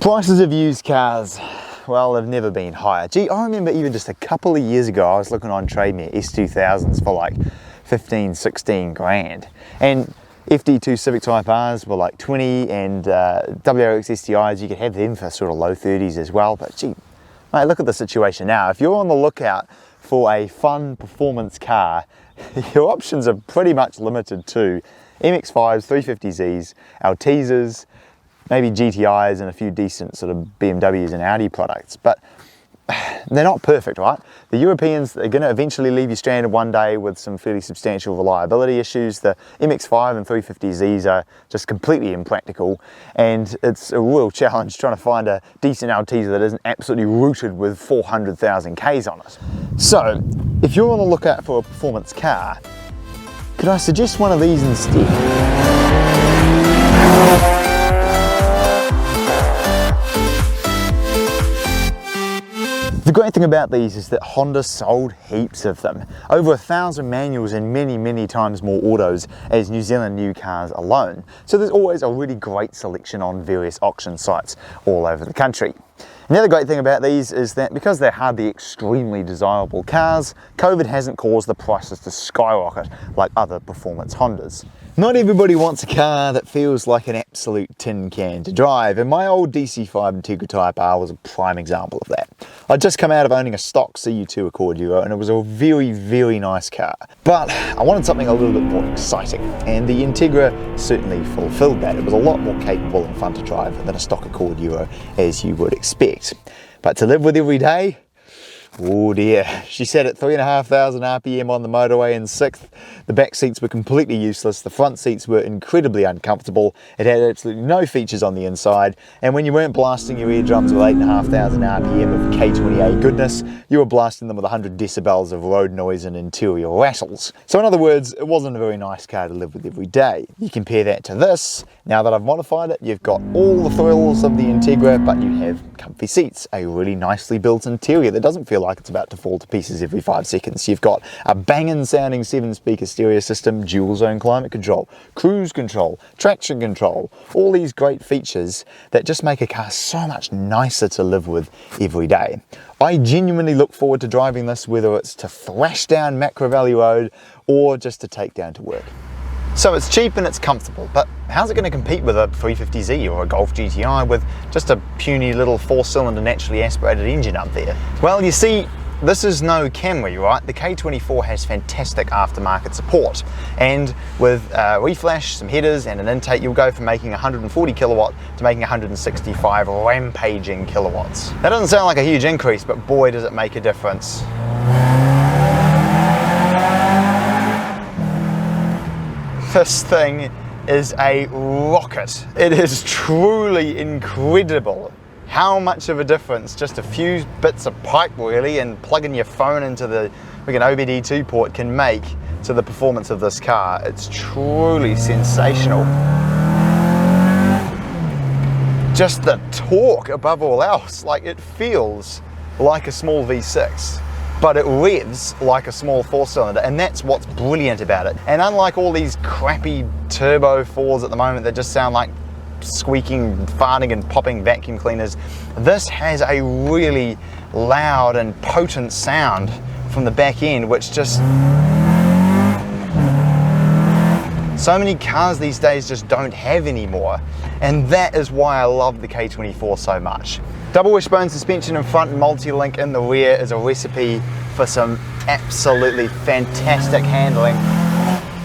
Prices of used cars, well, they've never been higher. Gee, I remember even just a couple of years ago, I was looking on TradeMe S2000s for like 15, 16 grand. And FD2 Civic Type Rs were like 20, and WRX STIs, you could have them for sort of low 30s as well. But gee, mate, look at the situation now. If you're on the lookout for a fun performance car, your options are pretty much limited to MX-5s, 350Zs, Altezas, maybe GTIs, and a few decent sort of BMWs and Audi products. But they're not perfect, right? The Europeans are going to eventually leave you stranded one day with some fairly substantial reliability issues. The MX-5 and 350Zs are just completely impractical, and it's a real challenge trying to find a decent Alteza that isn't absolutely rooted with 400,000 Ks on it. So, if you're on the lookout for a performance car, could I suggest one of these instead? The great thing about these is that Honda sold heaps of them. Over 1,000 manuals and many times more autos as New Zealand new cars alone. So there's always a really great selection on various auction sites all over the country. And the other great thing about these is that because they're hardly extremely desirable cars, COVID hasn't caused the prices to skyrocket like other performance Hondas. Not everybody wants a car that feels like an absolute tin can to drive, and my old DC5 Integra Type R was a prime example of that. I'd just come out of owning a stock CU2 Accord Euro, and it was a very nice car. But I wanted something a little bit more exciting, and the Integra certainly fulfilled that. It was a lot more capable and fun to drive than a stock Accord Euro, as you would expect. But to live with every day, oh dear. She sat at 3,500 RPM on the motorway in 6th. The back seats were completely useless. The front seats were incredibly uncomfortable. It had absolutely no features on the inside. And when you weren't blasting your eardrums with 8,500 RPM of K20A goodness, you were blasting them with 100 decibels of road noise and interior rattles. So in other words, it wasn't a very nice car to live with every day. You compare that to this. Now that I've modified it, you've got all the thrills of the Integra, but you have comfy seats, a really nicely built interior that doesn't feel like it's about to fall to pieces every 5 seconds. You've got a banging sounding 7-speaker stereo system, dual zone climate control, cruise control, traction control, all these great features that just make a car so much nicer to live with every day. I genuinely look forward to driving this, whether it's to thrash down Macro Valley Road or just to take down to work. So it's cheap and it's comfortable, but how's it going to compete with a 350Z or a Golf GTI with just a puny little 4-cylinder naturally aspirated engine up there? Well, you see, this is no Camry, right? The K24 has fantastic aftermarket support, and with reflash, some headers and an intake, you'll go from making 140 kilowatt to making 165 rampaging kilowatts. That doesn't sound like a huge increase, but boy does it make a difference. This thing is a rocket. It is truly incredible how much of a difference just a few bits of pipe really and plugging your phone into the OBD2 port can make to the performance of this car. It's truly sensational. Just the torque above all else, like it feels like a small V6. But it revs like a small 4-cylinder, and that's what's brilliant about it. And unlike all these crappy turbo 4s at the moment that just sound like squeaking, farting and popping vacuum cleaners, this has a really loud and potent sound from the back end, which just... so many cars these days just don't have anymore. And that is why I love the K24 so much. Double wishbone suspension in front and multi-link in the rear is a recipe for some absolutely fantastic handling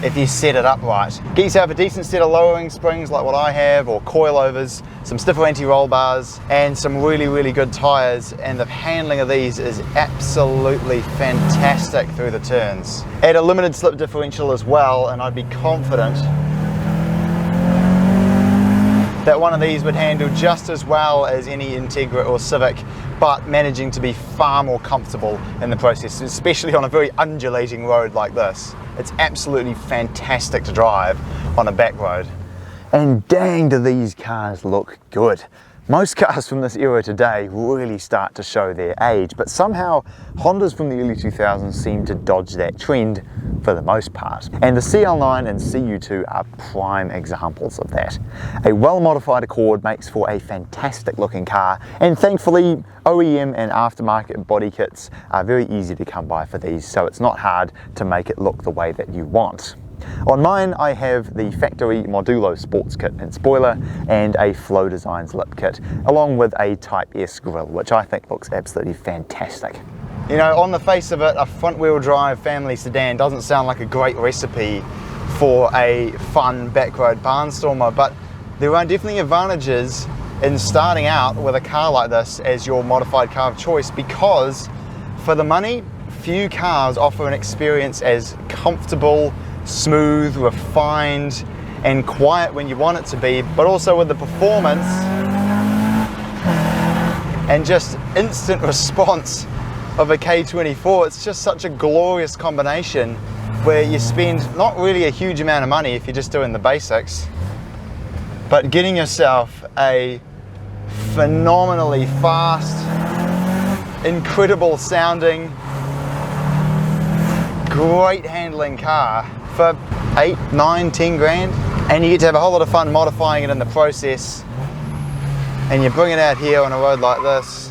if you set it up right. Get yourself a decent set of lowering springs like what I have, or coilovers, some stiffer anti-roll bars, and some really good tyres, and the handling of these is absolutely fantastic through the turns. Add a limited slip differential as well, and I'd be confident that one of these would handle just as well as any Integra or Civic, but managing to be far more comfortable in the process, especially on a very undulating road like this. It's absolutely fantastic to drive on a back road. And dang, do these cars look good. Most cars from this era today really start to show their age, but somehow Hondas from the early 2000s seem to dodge that trend for the most part. And the CL9 and CU2 are prime examples of that. A well-modified Accord makes for a fantastic looking car, and thankfully OEM and aftermarket body kits are very easy to come by for these, so it's not hard to make it look the way that you want. On mine I have the factory Modulo sports kit and spoiler and a Flow Designs lip kit, along with a Type S Grille, which I think looks absolutely fantastic. You know, on the face of it, a front wheel drive family sedan doesn't sound like a great recipe for a fun backroad barnstormer, but there are definitely advantages in starting out with a car like this as your modified car of choice, because for the money, few cars offer an experience as comfortable, smooth, refined, and quiet when you want it to be, but also with the performance and just instant response of a K24. It's just such a glorious combination where you spend not really a huge amount of money if you're just doing the basics, but getting yourself a phenomenally fast, incredible sounding, great handling car for 8, 9, 10 grand, and you get to have a whole lot of fun modifying it in the process, and you bring it out here on a road like this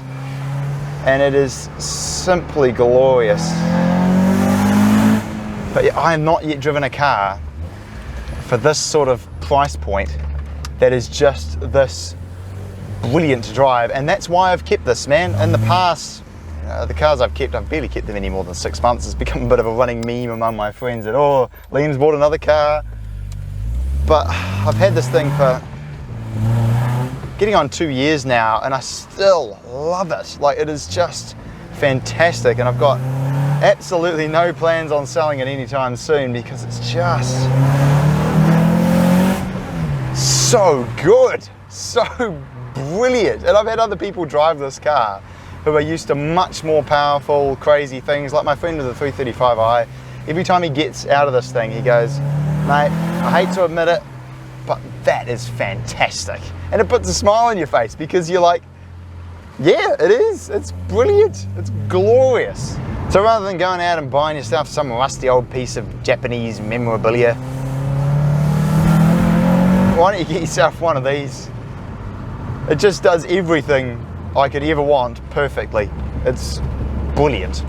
and it is simply glorious. But I have not yet driven a car for this sort of price point that is just this brilliant to drive, and that's why I've kept this, man. In the past, the cars I've kept, I've barely kept them any more than 6 months. It's become a bit of a running meme among my friends that, oh, Liam's bought another car. But I've had this thing for getting on 2 years now, and I still love it. Like, it is just fantastic, and I've got absolutely no plans on selling it anytime soon because it's just so good, so brilliant. And I've had other people drive this car who are used to much more powerful, crazy things, like my friend with the 335i. Every time he gets out of this thing, he goes, mate, I hate to admit it, but that is fantastic. And it puts a smile on your face because you're like, yeah, it is. It's brilliant. It's glorious. So rather than going out and buying yourself some rusty old piece of Japanese memorabilia, why don't you get yourself one of these? It just does everything I could ever want perfectly. It's brilliant.